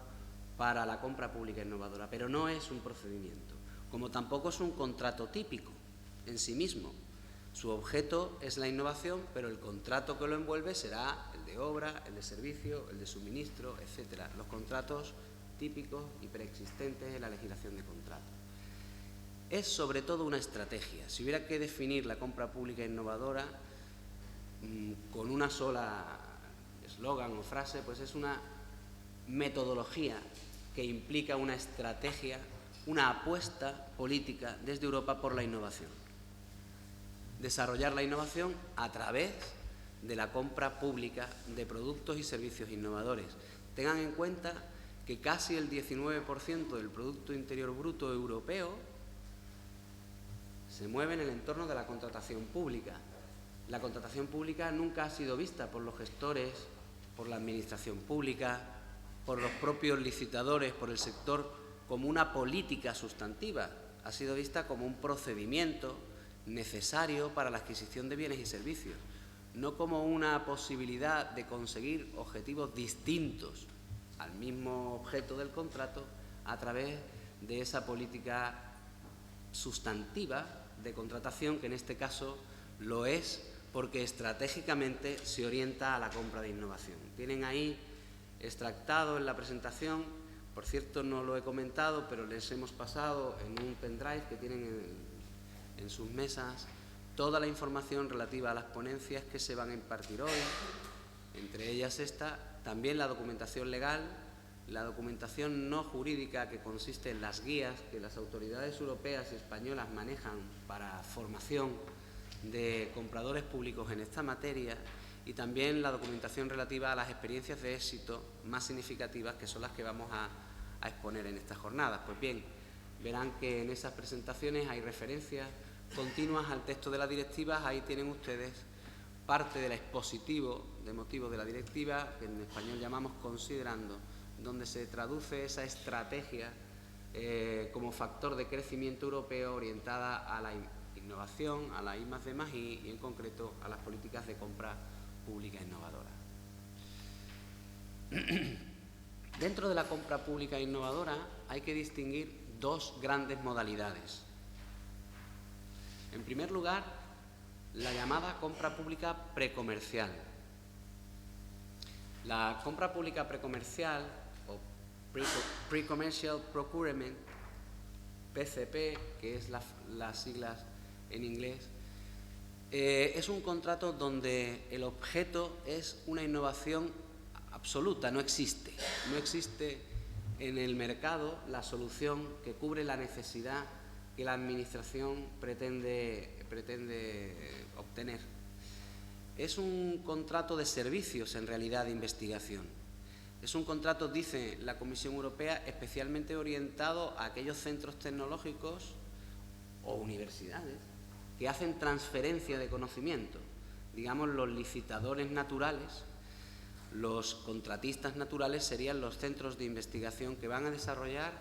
para la compra pública innovadora, pero no es un procedimiento, como tampoco es un contrato típico en sí mismo. Su objeto es la innovación, pero el contrato que lo envuelve será el de obra, el de servicio, el de suministro, etcétera. Los contratos típicos y preexistentes en la legislación de contratos. Es sobre todo una estrategia. Si hubiera que definir la compra pública innovadora con una sola eslogan o frase, pues es una metodología que implica una estrategia, una apuesta política desde Europa por la innovación. Desarrollar la innovación a través de la compra pública de productos y servicios innovadores. Tengan en cuenta que casi el 19% del Producto Interior Bruto europeo se mueve en el entorno de la contratación pública. La contratación pública nunca ha sido vista por los gestores, por la administración pública, por los propios licitadores, por el sector, como una política sustantiva. Ha sido vista como un procedimiento necesario para la adquisición de bienes y servicios, no como una posibilidad de conseguir objetivos distintos al mismo objeto del contrato a través de esa política sustantiva de contratación, que en este caso lo es porque estratégicamente se orienta a la compra de innovación. Tienen ahí extractado en la presentación, por cierto no lo he comentado, pero les hemos pasado en un pendrive que tienen en sus mesas toda la información relativa a las ponencias que se van a impartir hoy, entre ellas esta, también la documentación legal, la documentación no jurídica que consiste en las guías que las autoridades europeas y españolas manejan para formación de compradores públicos en esta materia, y también la documentación relativa a las experiencias de éxito más significativas, que son las que vamos a exponer en estas jornadas. Pues bien, verán que en esas presentaciones hay referencias continuas al texto de la directiva. Ahí tienen ustedes parte del expositivo de motivos de la directiva, que en español llamamos considerando, donde se traduce esa estrategia como factor de crecimiento europeo orientada a la innovación, a la I+D+I y en concreto a las políticas de compra pública innovadora. Dentro de la compra pública innovadora hay que distinguir dos grandes modalidades. En primer lugar, la llamada compra pública precomercial. La compra pública precomercial o Pre-Commercial Procurement, PCP, que es las siglas en inglés, es un contrato donde el objeto es una innovación absoluta, no existe en el mercado la solución que cubre la necesidad que la Administración pretende obtener. Es un contrato de servicios, en realidad, de investigación. Es un contrato, dice la Comisión Europea, especialmente orientado a aquellos centros tecnológicos o universidades que hacen transferencia de conocimiento. Digamos, los licitadores naturales, los contratistas naturales serían los centros de investigación que van a desarrollar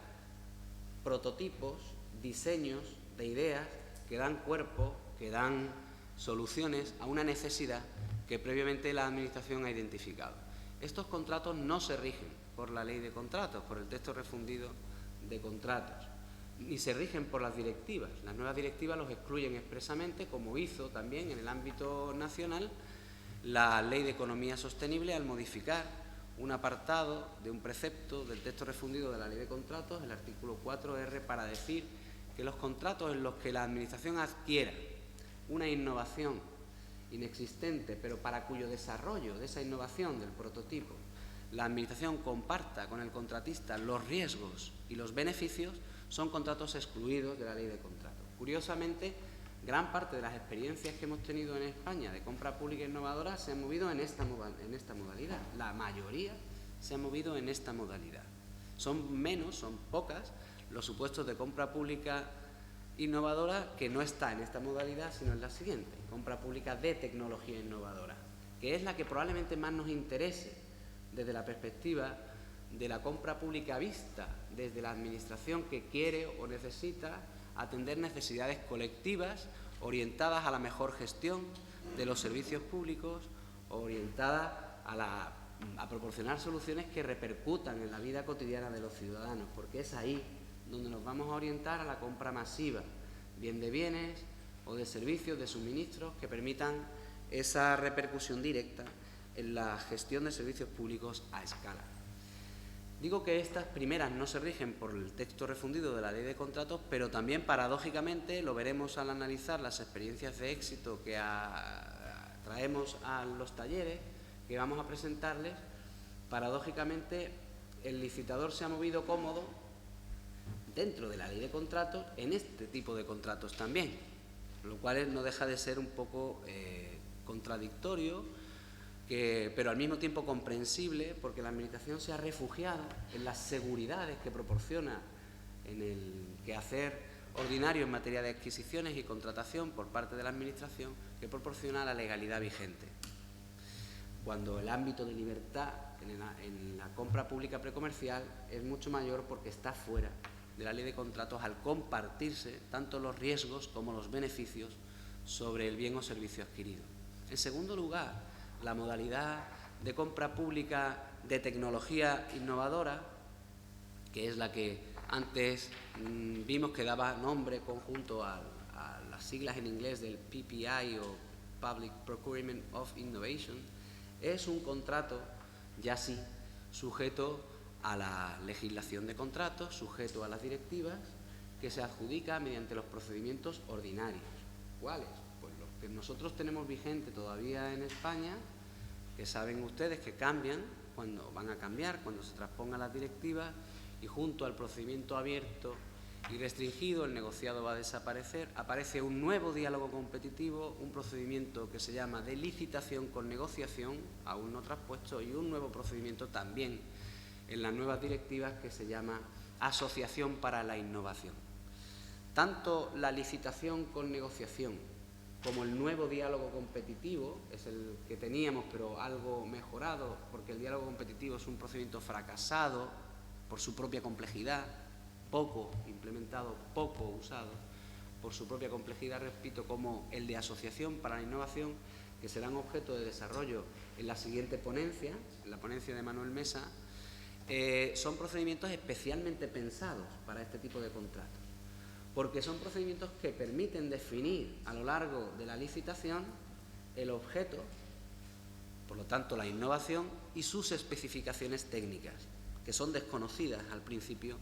prototipos, diseños de ideas que dan cuerpo, que dan soluciones a una necesidad que previamente la Administración ha identificado. Estos contratos no se rigen por la ley de contratos, por el texto refundido de contratos, ni se rigen por las directivas. Las nuevas directivas los excluyen expresamente, como hizo también en el ámbito nacional la Ley de Economía Sostenible al modificar un apartado de un precepto del texto refundido de la Ley de Contratos, el artículo 4R, para decir que los contratos en los que la Administración adquiera una innovación inexistente, pero para cuyo desarrollo de esa innovación, del prototipo, la Administración comparta con el contratista los riesgos y los beneficios, son contratos excluidos de la Ley de Contratos. Curiosamente, gran parte de las experiencias que hemos tenido en España de compra pública innovadora se han movido en esta modalidad. La mayoría se ha movido en esta modalidad. Son pocas los supuestos de compra pública innovadora que no está en esta modalidad, sino en la siguiente, compra pública de tecnología innovadora, que es la que probablemente más nos interese desde la perspectiva de la compra pública vista desde la Administración, que quiere o necesita atender necesidades colectivas orientadas a la mejor gestión de los servicios públicos, orientadas a proporcionar soluciones que repercutan en la vida cotidiana de los ciudadanos, porque es ahí donde nos vamos a orientar a la compra masiva, bien de bienes o de servicios, de suministros que permitan esa repercusión directa en la gestión de servicios públicos a escala. Digo que estas primeras no se rigen por el texto refundido de la Ley de Contratos, pero también, paradójicamente, lo veremos al analizar las experiencias de éxito que traemos a los talleres que vamos a presentarles. Paradójicamente, el licitador se ha movido cómodo dentro de la Ley de Contratos en este tipo de contratos también, lo cual no deja de ser un poco contradictorio pero al mismo tiempo comprensible, porque la Administración se ha refugiado en las seguridades que proporciona en el quehacer ordinario en materia de adquisiciones y contratación por parte de la Administración, que proporciona la legalidad vigente. Cuando el ámbito de libertad en la compra pública precomercial es mucho mayor porque está fuera de la ley de contratos al compartirse tanto los riesgos como los beneficios sobre el bien o servicio adquirido. En segundo lugar, la modalidad de compra pública de tecnología innovadora, que es la que antes vimos que daba nombre conjunto a las siglas en inglés del PPI o Public Procurement of Innovation, es un contrato ya sí sujeto a la legislación de contratos, sujeto a las directivas, que se adjudica mediante los procedimientos ordinarios. ¿Cuáles? Pues los que nosotros tenemos vigente todavía en España, que saben ustedes que cambian, cuando van a cambiar, cuando se transpongan las directivas, y junto al procedimiento abierto y restringido, el negociado va a desaparecer, aparece un nuevo diálogo competitivo, un procedimiento que se llama de licitación con negociación, aún no traspuesto, y un nuevo procedimiento también en las nuevas directivas que se llama asociación para la innovación. Tanto la licitación con negociación como el nuevo diálogo competitivo, es el que teníamos pero algo mejorado, porque el diálogo competitivo es un procedimiento fracasado por su propia complejidad, poco implementado, poco usado, por su propia complejidad, repito, como el de asociación para la innovación, que serán objeto de desarrollo en la siguiente ponencia, en la ponencia de Manuel Mesa. Son procedimientos especialmente pensados para este tipo de contratos, porque son procedimientos que permiten definir a lo largo de la licitación el objeto, por lo tanto la innovación, y sus especificaciones técnicas, que son desconocidas al principio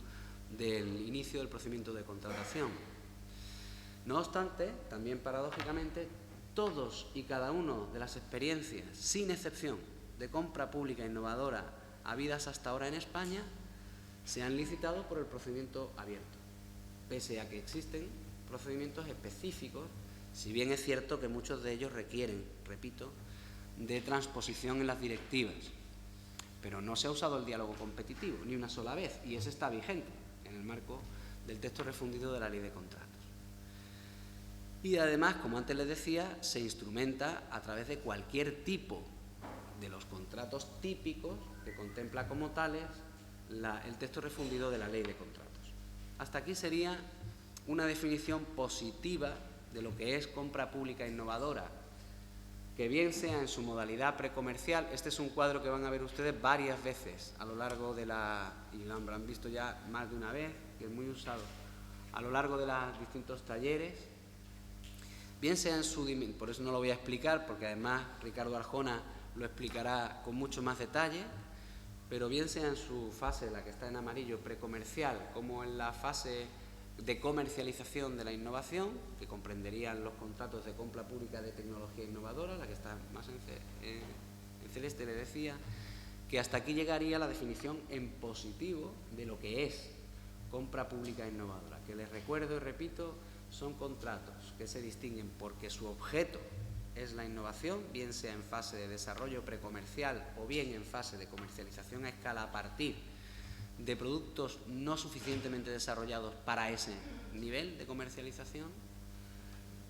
del inicio del procedimiento de contratación. No obstante, también paradójicamente, todos y cada uno de las experiencias, sin excepción, de compra pública innovadora habidas hasta ahora en España, se han licitado por el procedimiento abierto, pese a que existen procedimientos específicos, si bien es cierto que muchos de ellos requieren, repito, de transposición en las directivas. Pero no se ha usado el diálogo competitivo ni una sola vez, y ese está vigente en el marco del texto refundido de la Ley de Contratos. Y además, como antes les decía, se instrumenta a través de cualquier tipo de los contratos típicos que contempla como tales el texto refundido de la Ley de Contratos. Hasta aquí sería una definición positiva de lo que es compra pública innovadora, que bien sea en su modalidad precomercial. Este es un cuadro que van a ver ustedes varias veces a lo largo de y lo habrán visto ya más de una vez, que es muy usado a lo largo de los distintos talleres, bien sea en su dimensión, por eso no lo voy a explicar, porque además Ricardo Arjona lo explicará con mucho más detalle, pero bien sea en su fase, la que está en amarillo, precomercial, como en la fase de comercialización de la innovación, que comprenderían los contratos de compra pública de tecnología innovadora, la que está más en celeste, le decía, que hasta aquí llegaría la definición en positivo de lo que es compra pública innovadora, que les recuerdo y repito, son contratos que se distinguen porque su objeto es la innovación, bien sea en fase de desarrollo precomercial o bien en fase de comercialización a escala a partir de productos no suficientemente desarrollados para ese nivel de comercialización,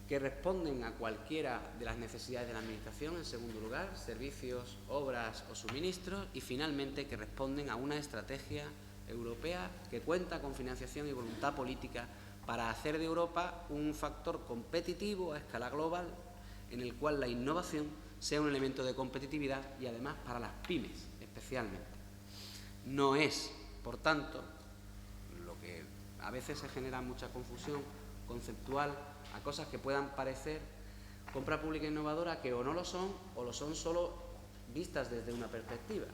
que responden a cualquiera de las necesidades de la Administración, en segundo lugar, servicios, obras o suministros, y finalmente que responden a una estrategia europea que cuenta con financiación y voluntad política para hacer de Europa un factor competitivo a escala global, en el cual la innovación sea un elemento de competitividad y además para las pymes especialmente. No es, por tanto, lo que a veces se genera mucha confusión conceptual a cosas que puedan parecer compra pública innovadora, que o lo son solo vistas desde una perspectiva.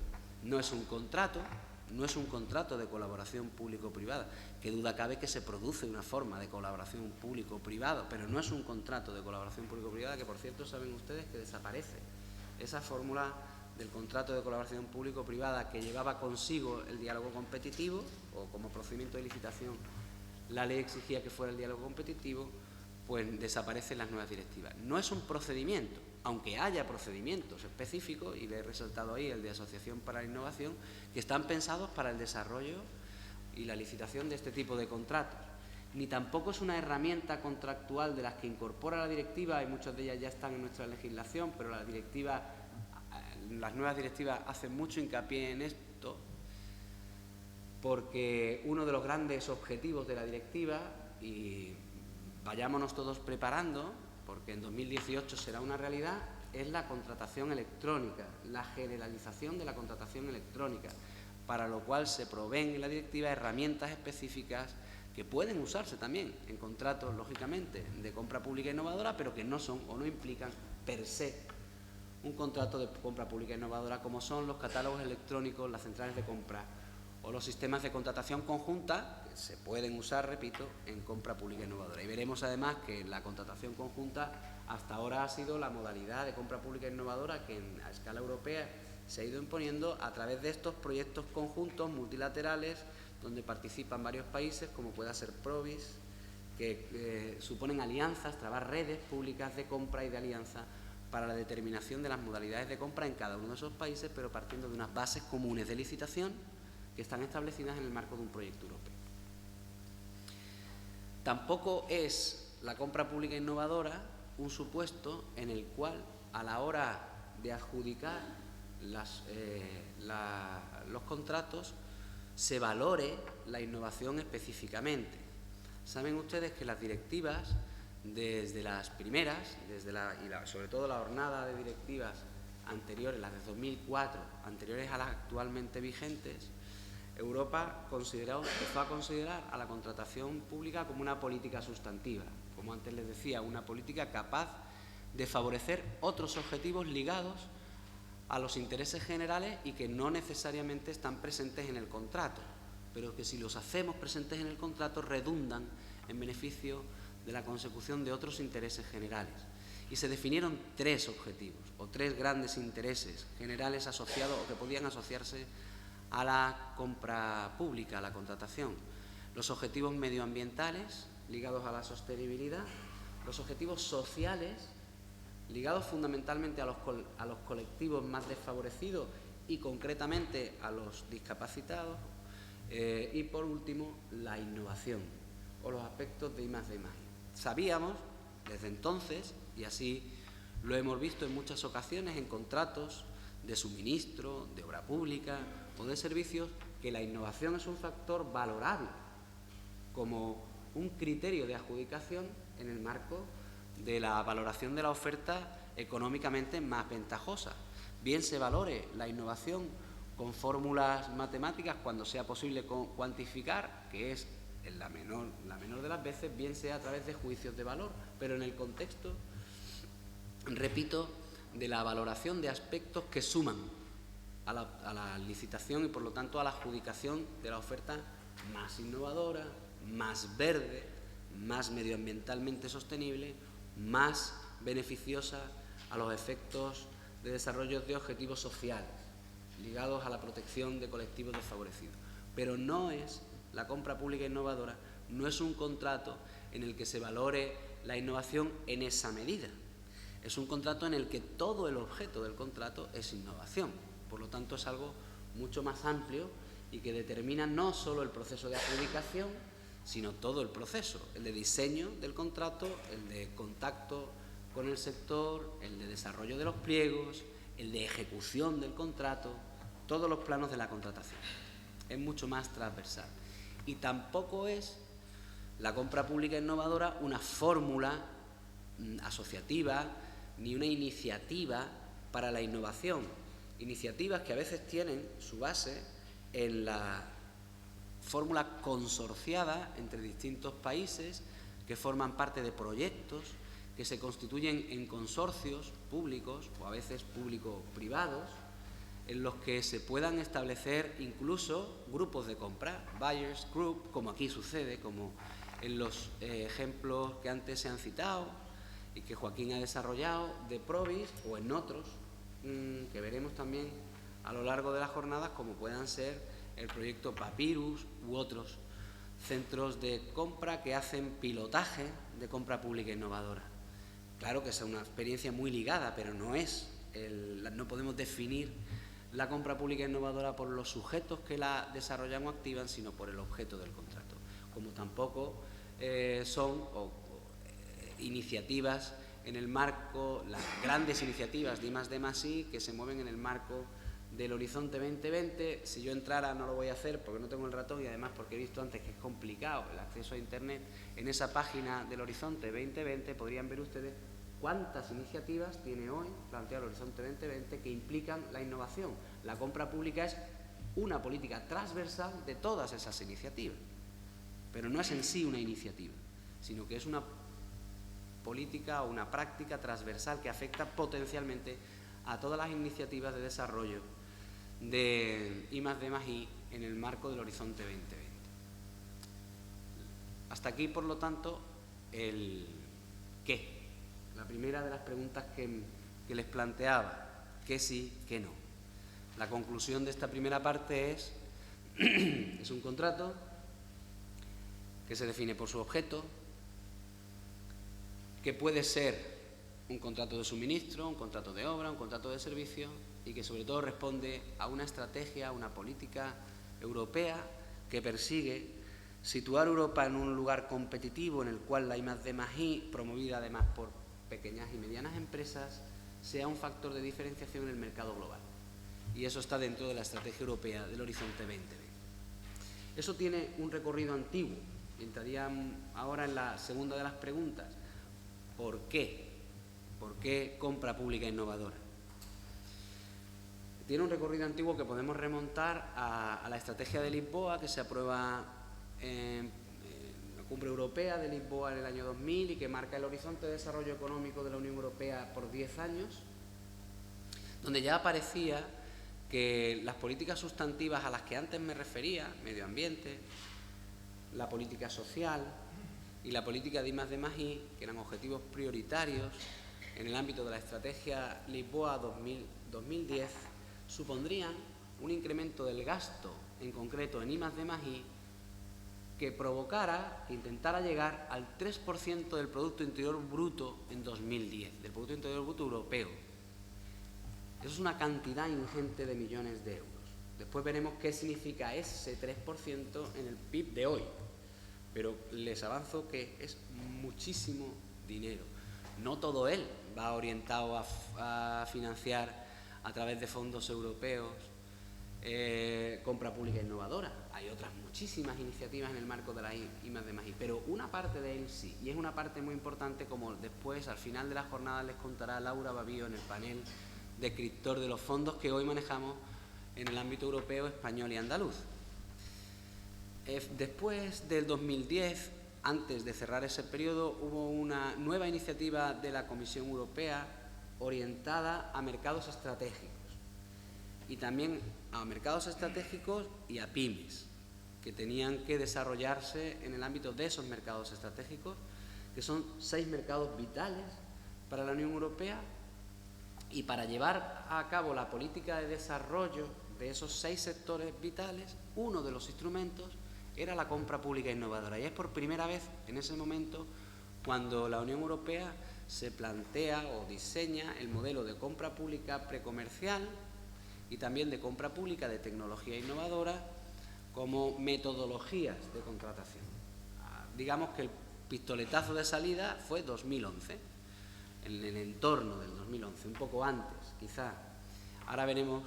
No es un contrato de colaboración público-privada, que duda cabe que se produce una forma de colaboración público-privada, pero no es un contrato de colaboración público-privada, que por cierto saben ustedes que desaparece esa fórmula del contrato de colaboración público-privada que llevaba consigo el diálogo competitivo, o como procedimiento de licitación la ley exigía que fuera el diálogo competitivo, pues desaparecen las nuevas directivas. No es un procedimiento, aunque haya procedimientos específicos, y le he resaltado ahí el de Asociación para la Innovación, que están pensados para el desarrollo y la licitación de este tipo de contratos. Ni tampoco es una herramienta contractual de las que incorpora la directiva, y muchas de ellas ya están en nuestra legislación, pero las nuevas directivas hacen mucho hincapié en esto, porque uno de los grandes objetivos de la directiva, y vayámonos todos preparando, porque en 2018 será una realidad, es la contratación electrónica, la generalización de la contratación electrónica, para lo cual se proveen en la directiva herramientas específicas que pueden usarse también en contratos, lógicamente, de compra pública innovadora, pero que no son o no implican per se un contrato de compra pública innovadora, como son los catálogos electrónicos, las centrales de compra o los sistemas de contratación conjunta, que se pueden usar, repito, en compra pública innovadora. Y veremos además que la contratación conjunta hasta ahora ha sido la modalidad de compra pública innovadora que a escala europea se ha ido imponiendo a través de estos proyectos conjuntos multilaterales donde participan varios países, como pueda ser Provis, que suponen alianzas, trabar redes públicas de compra y de alianza para la determinación de las modalidades de compra en cada uno de esos países, pero partiendo de unas bases comunes de licitación que están establecidas en el marco de un proyecto europeo. Tampoco es la compra pública innovadora un supuesto en el cual, a la hora de adjudicar los contratos, se valore la innovación específicamente. Saben ustedes que las directivas, desde las primeras, sobre todo la jornada de directivas anteriores, las de 2004, anteriores a las actualmente vigentes, Europa empezó a considerar a la contratación pública como una política sustantiva, como antes les decía, una política capaz de favorecer otros objetivos ligados a los intereses generales y que no necesariamente están presentes en el contrato, pero que si los hacemos presentes en el contrato redundan en beneficio de la consecución de otros intereses generales. Y se definieron tres objetivos o tres grandes intereses generales asociados o que podían asociarse a la compra pública, a la contratación. Los objetivos medioambientales ligados a la sostenibilidad, los objetivos sociales ligados fundamentalmente a los colectivos más desfavorecidos y concretamente a los discapacitados, y por último la innovación o los aspectos de I+D+I. Sabíamos desde entonces, y así lo hemos visto en muchas ocasiones en contratos de suministro, de obra pública o de servicios, que la innovación es un factor valorable como un criterio de adjudicación en el marco de la valoración de la oferta económicamente más ventajosa. Bien se valore la innovación con fórmulas matemáticas cuando sea posible cuantificar, que es la menor de las veces, bien sea a través de juicios de valor, pero en el contexto, repito, de la valoración de aspectos que suman a la licitación y por lo tanto a la adjudicación de la oferta más innovadora, más verde, más medioambientalmente sostenible, más beneficiosa a los efectos de desarrollo de objetivos sociales ligados a la protección de colectivos desfavorecidos. Pero no es la compra pública innovadora, no es un contrato en el que se valore la innovación en esa medida. Es un contrato en el que todo el objeto del contrato es innovación. Por lo tanto, es algo mucho más amplio y que determina no solo el proceso de adjudicación, sino todo el proceso, el de diseño del contrato, el de contacto con el sector, el de desarrollo de los pliegos, el de ejecución del contrato, todos los planos de la contratación. Es mucho más transversal. Y tampoco es la compra pública innovadora una fórmula asociativa ni una iniciativa para la innovación. Iniciativas que a veces tienen su base en la fórmula consorciada entre distintos países que forman parte de proyectos que se constituyen en consorcios públicos o a veces público-privados en los que se puedan establecer incluso grupos de compra, buyers group, como aquí sucede, como en los ejemplos que antes se han citado y que Joaquín ha desarrollado de Provis, o en otros que veremos también a lo largo de las jornadas, como puedan ser el proyecto Papyrus u otros centros de compra que hacen pilotaje de compra pública innovadora. claro que es una experiencia muy ligada, pero no es, no podemos definir la compra pública innovadora por los sujetos que la desarrollan o activan, sino por el objeto del contrato, como tampoco son iniciativas en el marco, las grandes iniciativas de I+D+I que se mueven en el marco del Horizonte 2020. Si yo entrara, no lo voy a hacer porque no tengo el ratón y además porque he visto antes que es complicado el acceso a Internet. En esa página del Horizonte 2020 podrían ver ustedes cuántas iniciativas tiene hoy planteado el Horizonte 2020 que implican la innovación. La compra pública es una política transversal de todas esas iniciativas, pero no es en sí una iniciativa, sino que es una política o una práctica transversal que afecta potencialmente a todas las iniciativas de desarrollo de I+D+I en el marco del Horizonte 2020. Hasta aquí, por lo tanto, el qué. La primera de las preguntas que les planteaba, qué sí, qué no. La conclusión de esta primera parte es un contrato que se define por su objeto, que puede ser un contrato de suministro, un contrato de obra, un contrato de servicio y que sobre todo responde a una estrategia, a una política europea que persigue situar a Europa en un lugar competitivo en el cual la I+D+I, promovida además por pequeñas y medianas empresas, sea un factor de diferenciación en el mercado global. Y eso está dentro de la estrategia europea del Horizonte 2020. Eso tiene un recorrido antiguo. Entraría ahora en la segunda de las preguntas. ¿Por qué? ¿Por qué compra pública innovadora? Tiene un recorrido antiguo que podemos remontar a la estrategia de Lisboa, que se aprueba en la Cumbre Europea de Lisboa en el año 2000 y que marca el horizonte de desarrollo económico de la Unión Europea por 10 años, donde ya aparecía que las políticas sustantivas a las que antes me refería, medio ambiente, la política social y la política de I+D+I, que eran objetivos prioritarios en el ámbito de la estrategia Lisboa 2010, supondrían un incremento del gasto, en concreto en I+D+I, que provocara, que intentara llegar al 3% del Producto Interior Bruto en 2010, del Producto Interior Bruto europeo. Eso es una cantidad ingente de millones de euros. Después veremos qué significa ese 3% en el PIB de hoy, pero les avanzo que es muchísimo dinero. No todo él va orientado a financiar a través de fondos europeos compra pública innovadora. Hay otras muchísimas iniciativas en el marco de la I+D+I, pero una parte de él sí, y es una parte muy importante, como después, al final de la jornada, les contará Laura Babío en el panel descriptor de los fondos que hoy manejamos en el ámbito europeo, español y andaluz. Después del 2010, antes de cerrar ese periodo, hubo una nueva iniciativa de la Comisión Europea orientada a mercados estratégicos y también a mercados estratégicos y a pymes, que tenían que desarrollarse en el ámbito de esos mercados estratégicos, que son 6 mercados vitales para la Unión Europea, y para llevar a cabo la política de desarrollo de esos 6 sectores vitales, uno de los instrumentos era la compra pública innovadora. Y es por primera vez en ese momento cuando la Unión Europea se plantea o diseña el modelo de compra pública precomercial y también de compra pública de tecnología innovadora como metodologías de contratación. Digamos que el pistoletazo de salida fue 2011, en el entorno del 2011, un poco antes quizá. Ahora veremos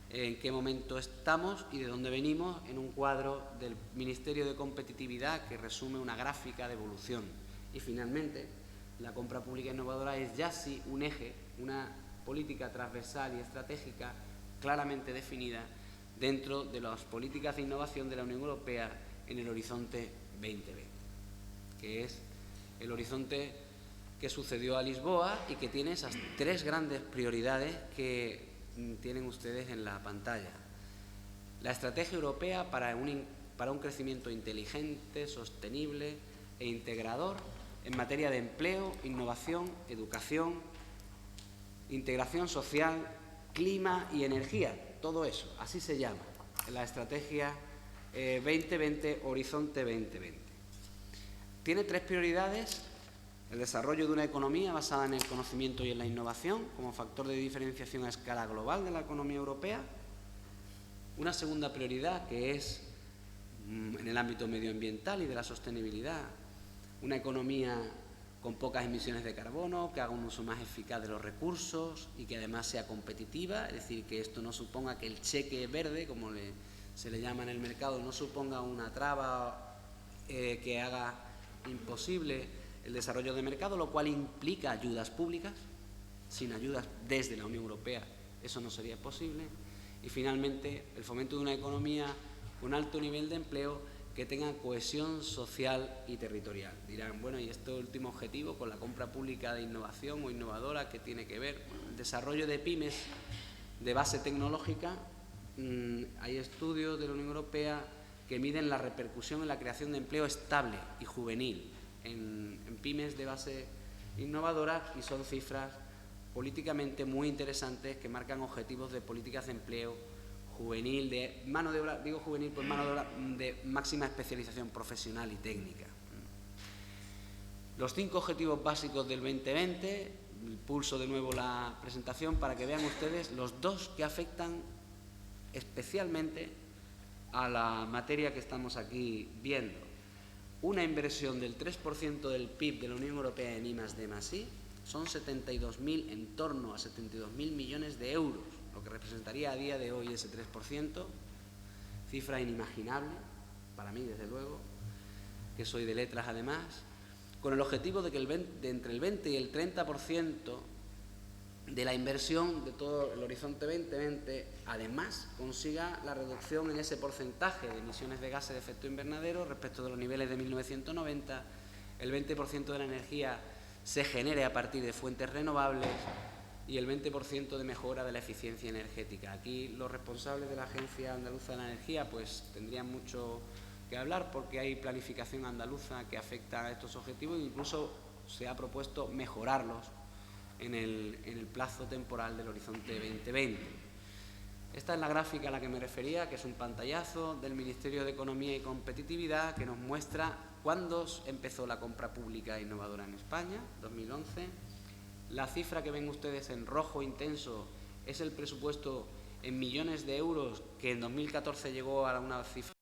en qué momento estamos y de dónde venimos en un cuadro del Ministerio de Competitividad que resume una gráfica de evolución. Y finalmente, la compra pública innovadora es ya sí un eje, una política transversal y estratégica claramente definida dentro de las políticas de innovación de la Unión Europea en el Horizonte 2020, que es el horizonte que sucedió a Lisboa y que tiene esas 3 grandes prioridades que tienen ustedes en la pantalla. La estrategia europea para un crecimiento inteligente, sostenible e integrador en materia de empleo, innovación, educación, integración social, clima y energía. Todo eso, así se llama, la estrategia 2020, Horizonte 2020. Tiene 3 prioridades El desarrollo de una economía basada en el conocimiento y en la innovación como factor de diferenciación a escala global de la economía europea. Una segunda prioridad, que es en el ámbito medioambiental y de la sostenibilidad, una economía con pocas emisiones de carbono, que haga un uso más eficaz de los recursos y que además sea competitiva, es decir, que esto no suponga que el cheque verde, como se le llama en el mercado, no suponga una traba que haga imposible el desarrollo de mercado, lo cual implica ayudas públicas. Sin ayudas desde la Unión Europea eso no sería posible. Y finalmente, el fomento de una economía con alto nivel de empleo que tenga cohesión social y territorial. Dirán, bueno, ¿y este último objetivo con la compra pública de innovación o innovadora qué tiene que ver? Bueno, el desarrollo de pymes de base tecnológica. Hay estudios de la Unión Europea que miden la repercusión en la creación de empleo estable y juvenil en pymes de base innovadora, y son cifras políticamente muy interesantes que marcan objetivos de políticas de empleo juvenil, de mano de obra, digo juvenil, pues mano de obra de máxima especialización profesional y técnica. Los 5 objetivos básicos del 2020, pulso de nuevo la presentación para que vean ustedes los 2 que afectan especialmente a la materia que estamos aquí viendo. Una inversión del 3% del PIB de la Unión Europea en I+D+I, son 72.000, en torno a 72.000 millones de euros, lo que representaría a día de hoy ese 3%, cifra inimaginable, para mí desde luego, que soy de letras además, con el objetivo de que entre el 20 y el 30% de la inversión de todo el horizonte 2020, además consiga la reducción en ese porcentaje de emisiones de gases de efecto invernadero respecto de los niveles de 1990, el 20% de la energía se genere a partir de fuentes renovables y el 20% de mejora de la eficiencia energética. Aquí los responsables de la Agencia Andaluza de la Energía pues tendrían mucho que hablar, porque hay planificación andaluza que afecta a estos objetivos e incluso se ha propuesto mejorarlos en el plazo temporal del horizonte 2020. Esta es la gráfica a la que me refería, que es un pantallazo del Ministerio de Economía y Competitividad que nos muestra cuándo empezó la compra pública innovadora en España, 2011. La cifra que ven ustedes en rojo intenso es el presupuesto en millones de euros, que en 2014 llegó a una cifra